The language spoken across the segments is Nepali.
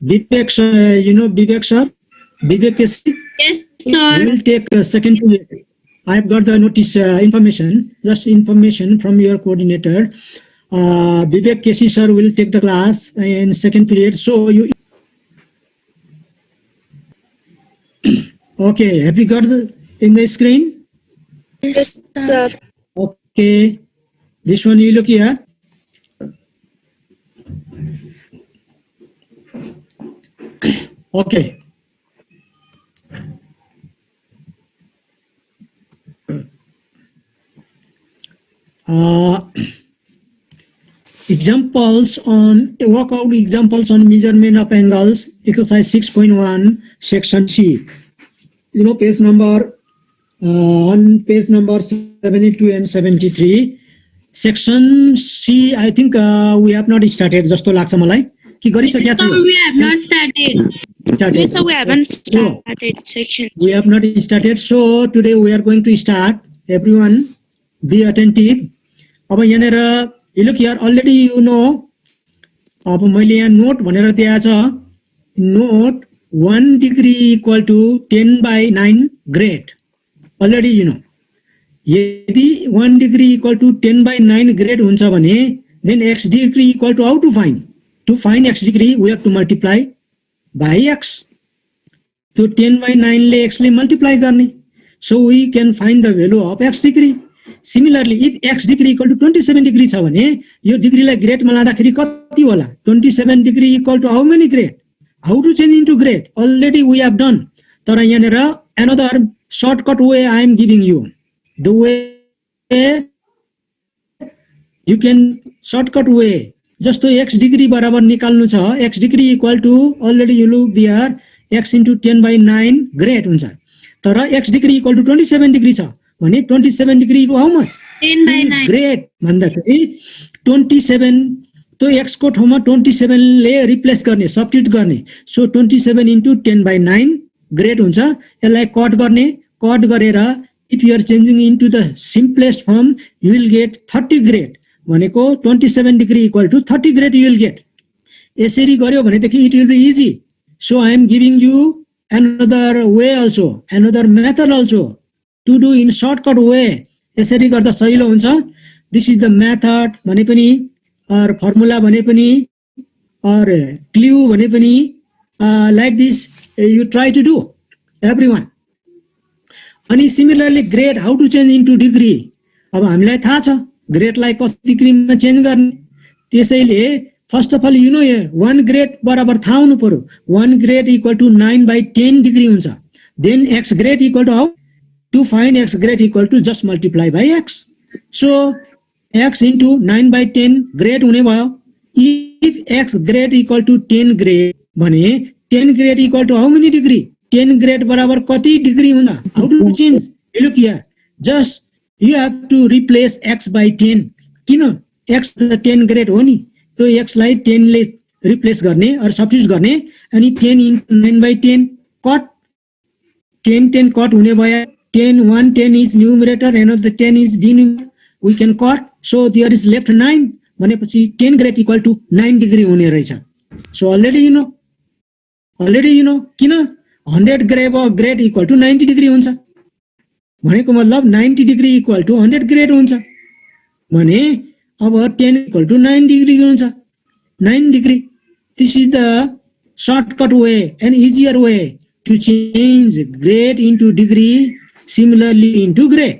Vivek sir, you know Vivek sir? Vivek Kesi? Yes, You sir. will take second period. I have got the notice information, just information from your coordinator. Vivek Kesi sir will take the class in second period. So you, okay, have you got in the screen? Yes, sir. Okay, this one you look here. Okay. Examples on workout examples on measurement of angles, exercise 6.1, section C. You know, page number on page number 72 and 73. Section C, I think we have not started. जस्तो लाग्छ मलाई कि गरिसकेका So छौँ. we have not started. Started. So we haven't So, started section. we have not started. So today we are going to start. Everyone, be attentive. अब यहाँनिर you look here already you know. अब मैले यहाँ नोट भनेर दिएको छ. Note 1 degree equal to 10/9 grade. Already you know. यदि 1 degree equal to 10/9 grade हुन्छ भने then x degree equal to how to find? To find x degree we have to multiply by x. So 10/9 ले x ले multiply गर्ने. So we can find the value of x degree. Similarly, if x degree equal to 27 degree छ भने यो डिग्रीलाई ग्रेडमा लाँदाखेरि कति होला? 27 degree equal to how many grade? How to change into grade? Already we have done. तर यहाँनिर another shortcut way I am giving you. The way you can shortcut way. जस्तो x degree बराबर निकाल्नु छ, x degree equal to already you look there x into 10/9 grade हुन्छ. तर x degree equal to 27 degree छ भने 27 degree equal how much? 10/9. Grade भन्दाखेरि 27 तो x को ठाउँमा 27 ले रिप्लेस गर्ने, सब्स्टिट्युट गर्ने. सो 27 into 10/9 ग्रेड हुन्छ. यसलाई कट गर्ने, कट गरेर if you are changing into the simplest form you will get 30 grade भनेको 27 degree equal to 30 grade you will get. यसरी गर्यो भनेदेखि it will be easy. So I am giving you another way also, another method also to do in shortcut way. यसरी गर्दा सजिलो हुन्छ. This is the method भने पनि or formula भने पनि or clue भने पनि like this you try to do everyone. अनि similarly grade how to change into degree. अब हामीलाई थाहा छ ग्रेडलाई कति डिग्रीमा चेन्ज गर्ने. त्यसैले first of all you know 1 grade बराबर थाहा हुनु पर्यो. 1 ग्रेड इक्वल टु 9/10 डिग्री हुन्छ. Then X grade equal to how? To find X grade equal to just multiply by X. So X into 9/10 grade हुने भयो. If X grade equal to 10 grade भने 10 grade equal to how many degree? 10 grade बराबर कति डिग्री हुँदा? How to change? Look here, just you have to replace x by 10. किन? x त 10 ग्रेड हो नि, त्यो x लाई 10 ले रिप्लेस गर्ने अर सब्स्टिट्युट गर्ने. अनि 10 into 9/10 कट 10 कट हुने भयो. 10 is numerator and the 10 is denominator. We can cut. So there is left 9 भनेपछि 10 ग्रेड इक्वल टु 9 डिग्री हुने रहेछ. सो अलरेडी यु नो किन 100 ग्रेड इक्वल टु 90 डिग्री हुन्छ भनेको मतलब 90 डिग्री इक्वल टु 100 ग्रेड हुन्छ भने अब 10 इक्वल टु 9 डिग्री हुन्छ. 9 degree. This is the shortcut way and easier way to change grade into degree, similarly into grade.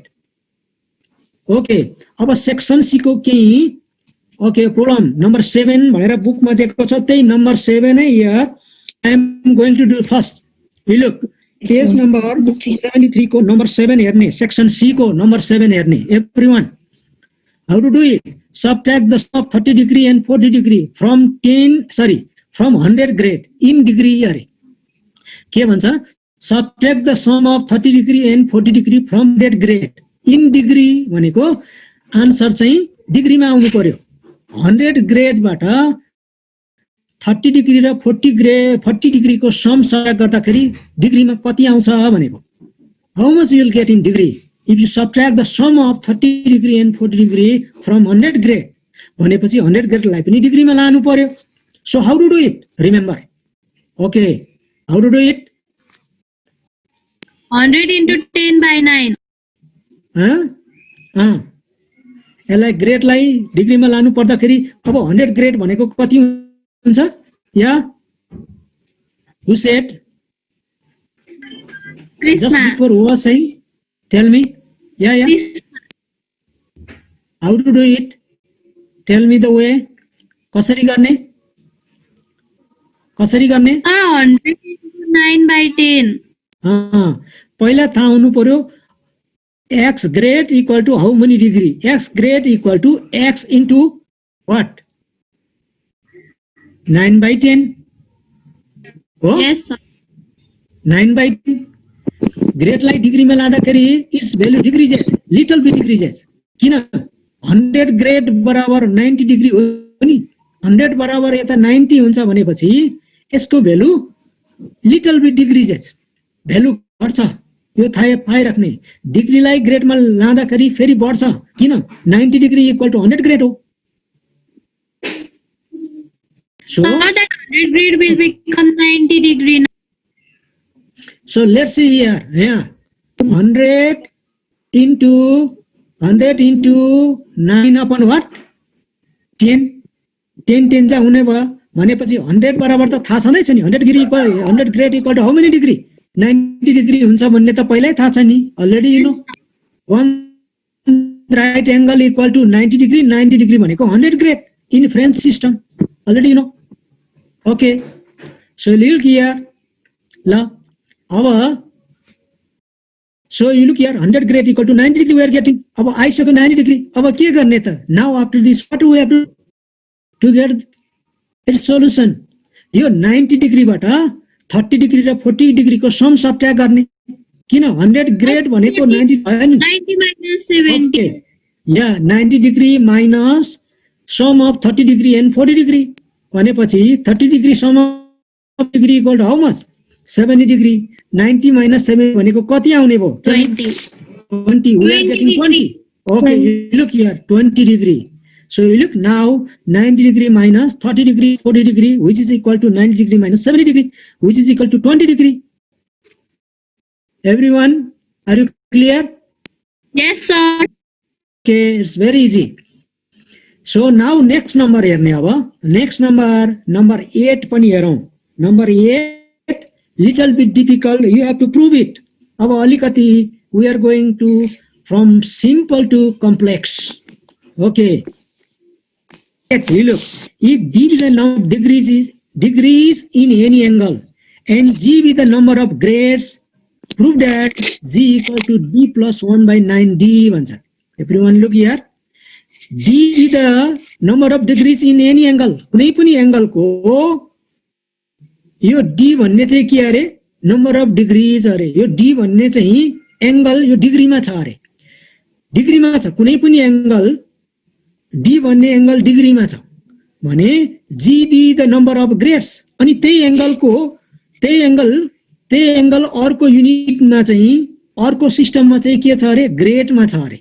Okay, अब सेक्सन सी को केही ओके प्रब्लम नम्बर 7 भनेर बुकमा दिएको छ. त्यही नम्बर 7 है. Here I am going to do first. Look page number 73 को नम्बर 7 हेर्ने, सेक्सन सी को नम्बर 7 हेर्ने. Everyone, how to do it? Subtract the sum of 30 degree and 40 degree from 100 grade in degree. अरे के भन्छ? Subtract the sum of 30 degree and 40 degree from 100 grade in degree भनेको आन्सर चाहिँ डिग्रीमा आउनु पर्यो. 100 ग्रेडबाट 30 डिग्री र 40 डिग्रीको सम सब्ट्र्याक्ट गर्दाखेरि डिग्रीमा कति आउँछ भनेको. How much you will get in degree if you subtract the sum of 30 degree and 40 degree from 100 grade भनेपछि 100 ग्रेडलाई पनि डिग्रीमा लानु पर्यो. So how to do it? Remember Okay, how to do it? 100 into 10 by 9. यसलाई ग्रेडलाई डिग्रीमा लानु पर्दाखेरि अब 100 ग्रेड भनेको कति हुन्छ? या who said? Just Krishna. before who was saying? Tell me. Yeah. Krishna. How to do it? Tell me the way. कसरी गर्ने? Sir, 100 into 9 by 10. पहिला थाहा हुनु पर्यो x great equal to how many degree? X great equal to x into what? 9 by 10. Oh? Yes, sir. 9 by 10. Great लाई डिग्रीमा लाँदाखेरि it's value decreases, little beet decreases. किन? 100 ग्रेड बराबर 90 डिग्री हो नि, 100 बराबर यता 90 हुन्छ भनेपछि यसको value little beet decreases, value घट्छ। यो थाहा राख्ने। डिग्रीलाई ग्रेडमा लाँदाखेरि फेरि बढ्छ। किन? 90 डिग्री इक्वल टु 100 ग्रेड हो। So that 100 grade will become 90 degree. So let's see here. Yeah, 100 into 9 upon what? 10. 10 जा हुने भयो भनेपछि 100 बराबर त थाहा छँदैछ नि। 100 grade equal to how many degree? 90 degree हुन्छ भन्ने त पहिल्यै थाहा छ नि, already you know. 1 right angle equal to 90 degree, 90 degree भनेको 100 grade in French system, already you know. Okay, so look here. ल अब so you look here, 100 grade equal to 90 degree we are getting. अब आइसक्यो 90 डिग्री। अब के गर्ने त? Now after this what we have to get its solution. यो 90 डिग्रीबाट 30 डिग्री र 40 डिग्रीको सम सबट्र्याक्ट गर्ने। किन? 100 ग्रेड भनेको 90 भयो नि। 90 minus 70. या 90 degree minus sum of 30 degree and 40 degree भनेपछि 30 degree sum of degree equal to how much? 70 degree. 90 minus 70 भनेको कति आउने भयो? 20. 20. We are getting 20. Okay, you look here, 20 degree. So you look now, 90 degree minus 30 degree, 40 degree, which is equal to 90 degree minus 70 degree, which is equal to 20 degree. Everyone, are you clear? Yes, sir. Okay, it's very easy. So now next number हेर्ने अब। Next number 8 पनि हेरौँ। Number 8, little bit difficult, you have to prove it. अब अलिकति we are going to from simple to complex. Okay. You look, if d be the number of degrees in any angle and g be the number of grades, prove that g equal to d plus 1 by 9d भन्छ। Everyone look here. d be the number of degrees in any angle, कुनै पनि एंगलको यो d भन्ने चाहिँ के अरे? नम्बर अफ डिग्रीज अरे। यो d भन्ने चाहिँ एंगल यो डिग्रीमा छ अरे, डिग्रीमा छ। कुनै पनि एंगल d भन्ने एंगल डिग्रीमा छ भने g be the number of grades, अनि त्यही एंगल अर्को युनिटमा चाहिँ अर्को सिस्टममा चाहिँ के छ अरे? ग्रेडमा छ अरे,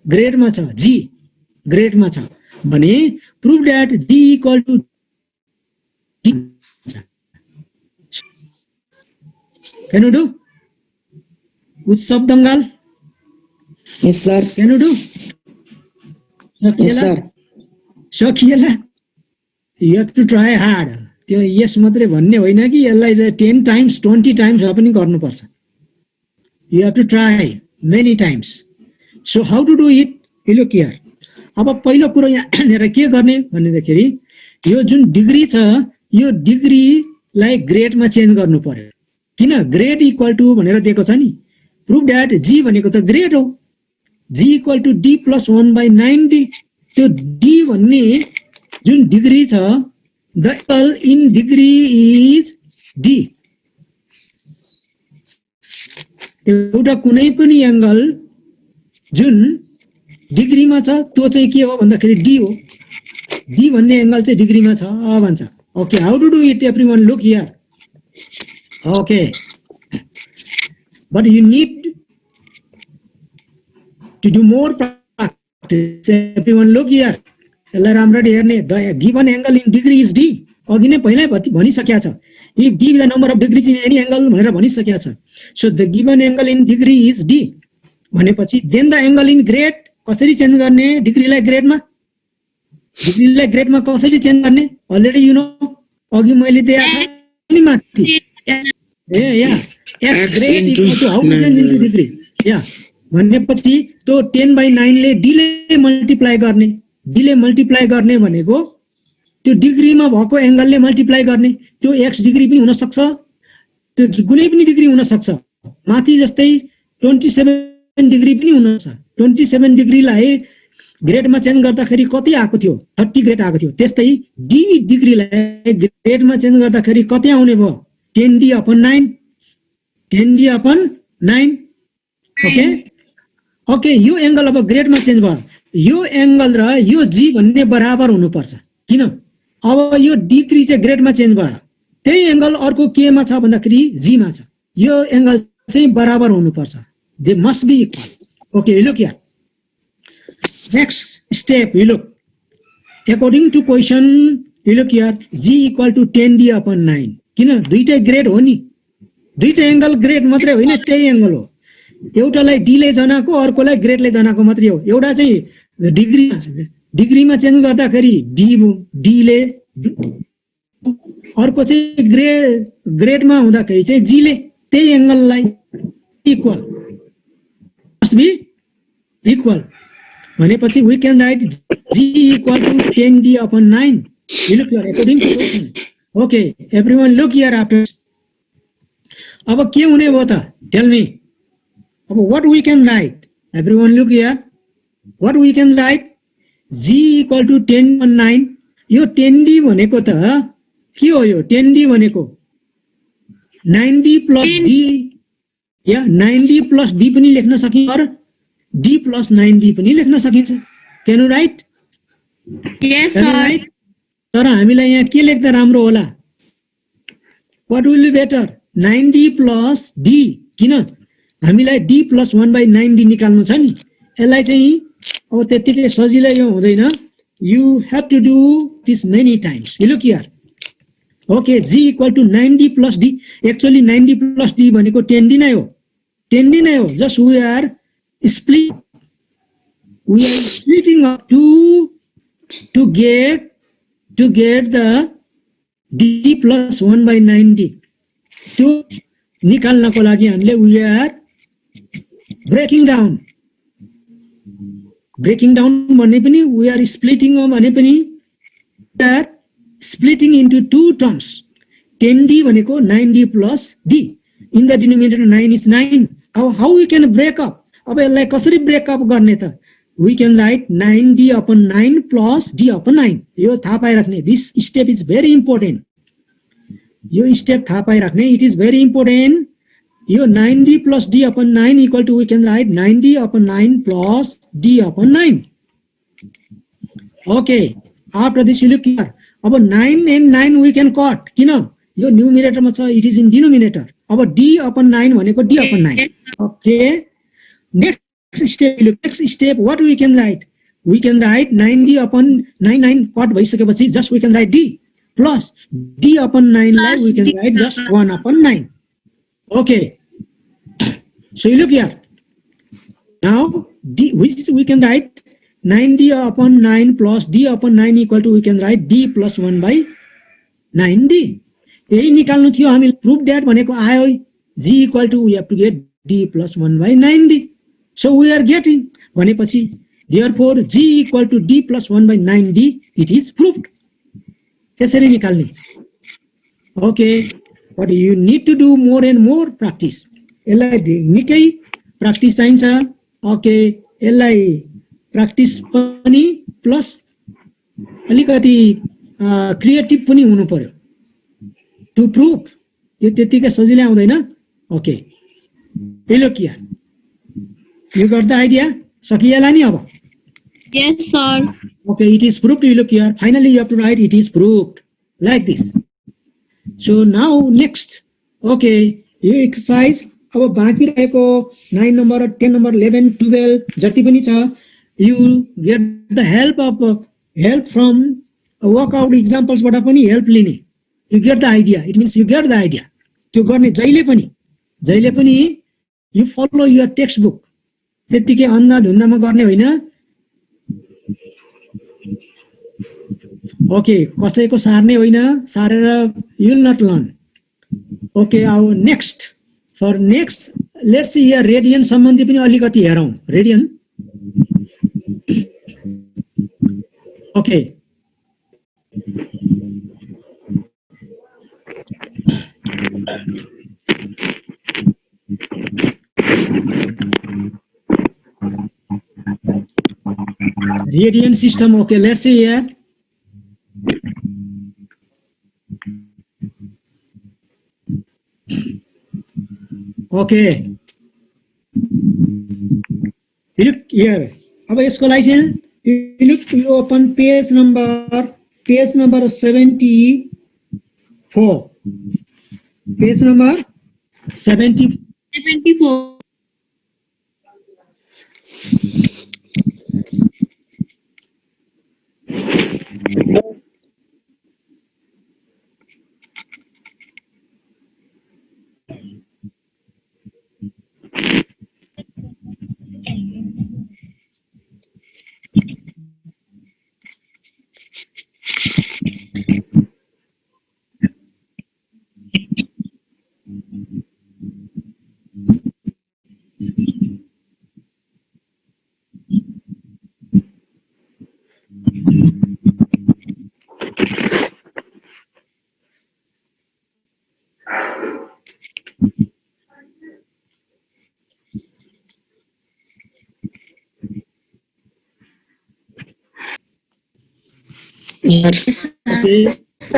ग्रेडमा छ, g ग्रेडमा छ भने prove that g equal to d। Can you do? उत्सव Dangwal? Yes, sir. Can you do? Yes, sir. सकिएला? You have to try hard. त्यो यस मात्रै भन्ने होइन कि यसलाई 10 times 20 times पनि गर्नुपर्छ। You have to try many times. So how to do it? You look here. अब पहिलो कुरो यहाँ के गर्ने भन्नेदेखि यो जुन डिग्री छ यो डिग्रीलाई ग्रेडमा चेन्ज गर्नु पर्यो। किन? ग्रेड इक्वल टु भनेर दिएको छ नि। प्रुभ दैट g भनेको त ग्रेड हो। g equal to d plus 1 by 9d। त्यो d भन्ने जुन डिग्री छ the angle in degree is d। त्यो एउटा कुनै पनि एंगल जुन डिग्रीमा छ त्यो चाहिँ के हो भन्दाखेरि d हो। d भन्ने एंगल चाहिँ डिग्रीमा छ भन्छ। Okay, how to do it? Everyone look here. Okay, but you need to do more practice. Everyone look here. The given angle in degree is d. अघि नै पहिल्यै भनिसकेको छ if D the number of degrees in any angle भनेर भनिसकेको छ so the given angle in degree is D भनेपछि then the angle in grade कसरी चेन्ज गर्ने डिग्रीलाई ग्रेडमा कसरी चेन्ज गर्ने अलरेडी यु नो अघि मैले दिएको छ नि माथि X grade equal to how to change into degree या भनेपछि त्यो 10/9 ले डी ले मल्टिप्लाई गर्ने भनेको त्यो डिग्रीमा भएको एंगलले मल्टिप्लाई गर्ने त्यो एक्स डिग्री पनि हुन सक्छ त्यो कुनै पनि डिग्री हुन सक्छ माथि जस्तै 27 डिग्री पनि हुन सक्छ 27 डिग्रीलाई ग्रेडमा चेन्ज गर्दाखेरि कति आएको थियो 30 ग्रेड आएको थियो त्यस्तै डी डिग्रीलाई ग्रेडमा चेन्ज गर्दाखेरि कति आउने भयो 10d/9 ओके यो एंगल अब ग्रेडमा चेन्ज भयो यो एंगल र यो जी भन्ने बराबर हुनुपर्छ किन अब यो डिग्री चाहिँ ग्रेडमा चेन्ज भयो त्यही एंगल अर्को केमा छ भन्दाखेरि जी मा छ यो एंगल चाहिँ बराबर हुनुपर्छ they must be equal okay look here next step you look according to question you look here G equal to 10d/9 किन दुईटै ग्रेड हो नि दुईटै एंगल ग्रेड मात्रै होइन त्यही एंगल हो एउटालाई डी ले जनाको अर्कोलाई ग्रेड ले जनाको मात्रै हो एउटा चाहिँ डिग्रीमा चेन्ज गर्दाखेरि डी ले अर्को चाहिँ ग्रेडमा हुँदाखेरि चाहिँ जी ले त्यही एंगललाई इक्वल मस्ट बी इक्वल भनेपछि we can write G equal to 10d/9 you look here according to question okay everyone look here after अब के हुने भयो त टेल मी अब what we can write everyone look here what we can write g equal to 10/9 यो 10d भनेको त के हो यो 10d भनेको 9d plus d या 9d plus d पनि लेख्न सकिन्छ र d plus 9d पनि लेख्न सकिन्छ can you write Yes, can you sir. write तर हामीलाई यहाँ के लेख्दा राम्रो होला what will be better 9d plus d किन हामीलाई d plus 1/9d निकाल्नु छ नि यसलाई चाहिँ अब त्यतिकै सजिलै यो हुँदैन you have to do this many times you look here okay g equal to 9d plus d actually 9d plus d भनेको 10d नै हो just we are splitting up to get the d plus 1/9d त्यो निकाल्नको लागि हामीले we are breaking down भन्ने पनि we are splitting भने पनि we are splitting into two terms 10d भनेको 9d plus d in the denominator 9 is 9 how we can break up अब यसलाई कसरी ब्रेक अप गर्ने त we can write 9d/9 plus d/9 यो थाहा पाइराख्ने this step is very important यो स्टेप थाहा पाइराख्ने it is very important यो 9d plus d/9 equal to we can write 9d/9 plus d/9 okay after this you look here अब 9 and 9 we can cut किन यो न्यूमरेटरमा छ it is in denominator अब d/9 भनेको d/9 okay next step what we can write 9d/9 cut भइसकेपछि just we can write d plus d/9 लाई we can write just 1/9 okay so you look here now d which is we can write 9d/9 plus d/9 equal to we can write d plus 1/9d यही निकाल्नु थियो हामीले प्रुफ दैट भनेको आयो g equal to we have to get d plus 1/9d so we are getting भनेपछि therefore g equal to d plus 1/9d it is proved यसरी निकाल्ने okay but you need to do more and more practice यसलाई निकै प्र्याक्टिस चाहिन्छ ओके यसलाई प्र्याक्टिस पनि प्लस अलिकति क्रिएटिभ पनि हुनु पर्यो टु प्रुफ यो त्यतिकै सजिलै आउँदैन ओके हेलो किया यु गट द आइडिया सकिएला नि अब Yes, sir. okay it is proved you look here finally you have to write it is proved like this so now next okay यो एक्सरसाइज अब बाँकी रहेको 9 नम्बर 10 नम्बर 11 12 जति पनि छ you get the help from workout इक्जाम्पल्सबाट पनि हेल्प लिने you get the idea it means you get the idea त्यो गर्ने जहिले पनि you follow your text book त्यतिकै अन्धाधुन्दामा गर्ने होइन ओके कसैको सार्ने होइन सारेर you will not learn okay our next for next let's see here radian सम्बन्धी पनि अलिकति हेरौँ radian okay radian system okay let's see here okay you look here अब यसको लागि चाहिँ you look you open page number 74 page number 70 74.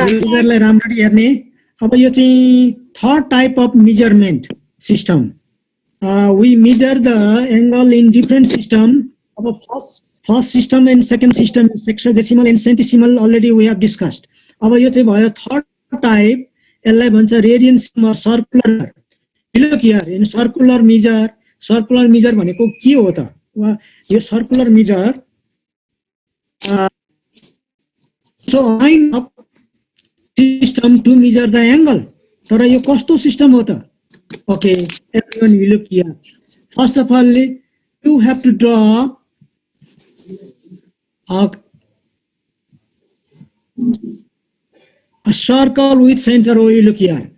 युजरलाई राम्ररी हेर्ने अब यो चाहिँ third type of measurement system we measure the angle in different system अब first system and second system sexagesimal and centesimal already we have discussed अब यो चाहिँ भयो थर्ड टाइप यसलाई भन्छ radian system circular look here in circular measure भनेको के हो त यो circular measure so line of system to measure the angle तर यो कस्तो सिस्टम हो त okay everyone will look here first of all you have to draw a circle with center O. You look here,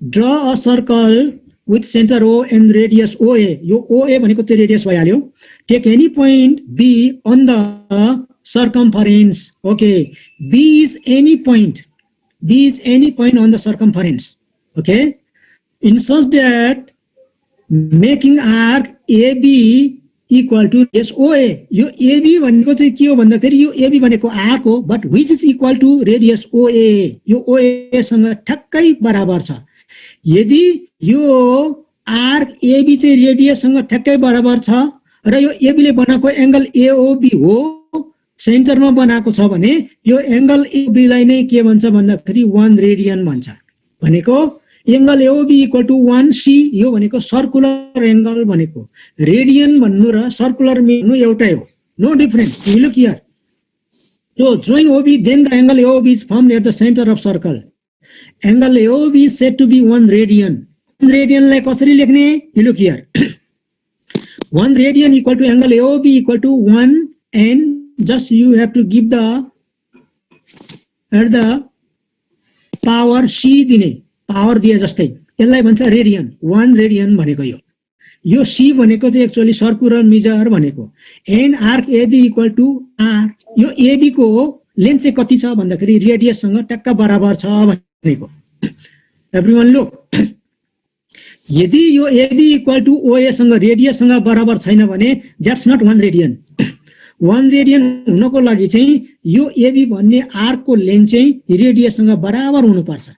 draw a circle with center O and radius OA. यो OA भनेको चाहिँ radius भइहाल्यो. Take any point B on the circumference. Okay, B is any point on the circumference. Okay, in such that making arc AB equal to radius OA. यो AB भनेको चाहिँ के हो भन्दाखेरि यो AB भनेको arc हो, but which is equal to radius OA. यो OA सँग ठ्याक्कै बराबर छ. यदि यो आर्क AB चाहिँ रेडियस सँग ठ्याक्कै बराबर छ र यो AB ले बनाएको एंगल AOB हो, सेन्टरमा बनाएको छ भने यो एंगल AOB लाई नै के भन्छ भन्दाखेरि 1 रेडियन भन्छ. भनेको angle AOB equal to 1C यो भनेको सर्कुलर एंगल भनेको रेडियन भन्नु र सर्कुलर भन्नु एउटै हो, no difference. You look here, so drawing OB then the angle AOB is formed at the center of circle. Angle AOB is said to be 1 radian. 1 radian लाई कसरी लेख्ने? You look here. 1 radian equal to angle AOB equal to 1 and just you have to give the power C दिने, पावर दिए जस्तै यसलाई भन्छ रेडियन. 1 रेडियन भनेको यो C भनेको चाहिँ एक्चुअली सर्कुलर मेजर भनेको an arc AB equal to R. यो AB को लेन्थ चाहिँ कति छ भन्दाखेरि रेडियस सँग टक्क बराबर छ भनेको. एभ्रीवन लुक, यदि यो AB इक्वल टु OA सँग रेडियस सँग बराबर छैन भने द्याट्स नट 1 रेडियन. 1 रेडियन हुनको लागि चाहिँ यो AB भन्ने आर्क को लेन्थ चाहिँ रेडियस सँग बराबर हुनुपर्छ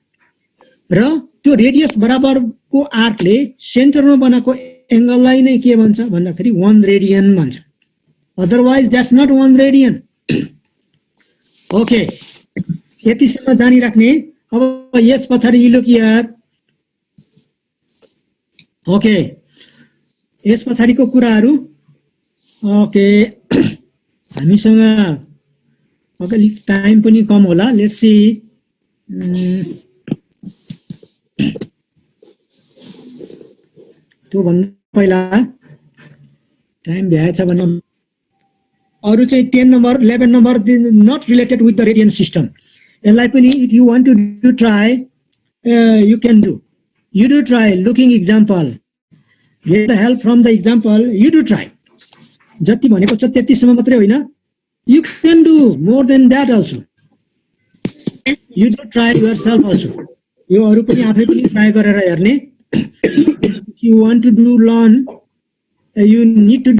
र त्यो रेडियस बराबरको आर्कले सेन्टरमा बनाएको एंगललाई नै के भन्छ भन्दाखेरि 1 रेडियन भन्छ. Otherwise that's not 1 radian. Okay, यतिसम्म जानी राख्ने. अब यस पछाडि यु लुक हियर. ओके, यस पछाडिको कुराहरू ओके हामीसँग ओके टाइम पनि कम होला लेट्स सी त्यो भन्दा पहिला टाइम भ्याएछ भने अरु चाहिँ 10 number 11 number not related with the radian system यसलाई पनि if you want to do try you can do you do try looking example get the help from the example you do try जति भनेको छ त्यतिसम्म मात्रै होइन you can do more than that also you do try yourself also यो अरू पनि आफै पनि ट्राई गरेर हेर्ने you want to do learn you need to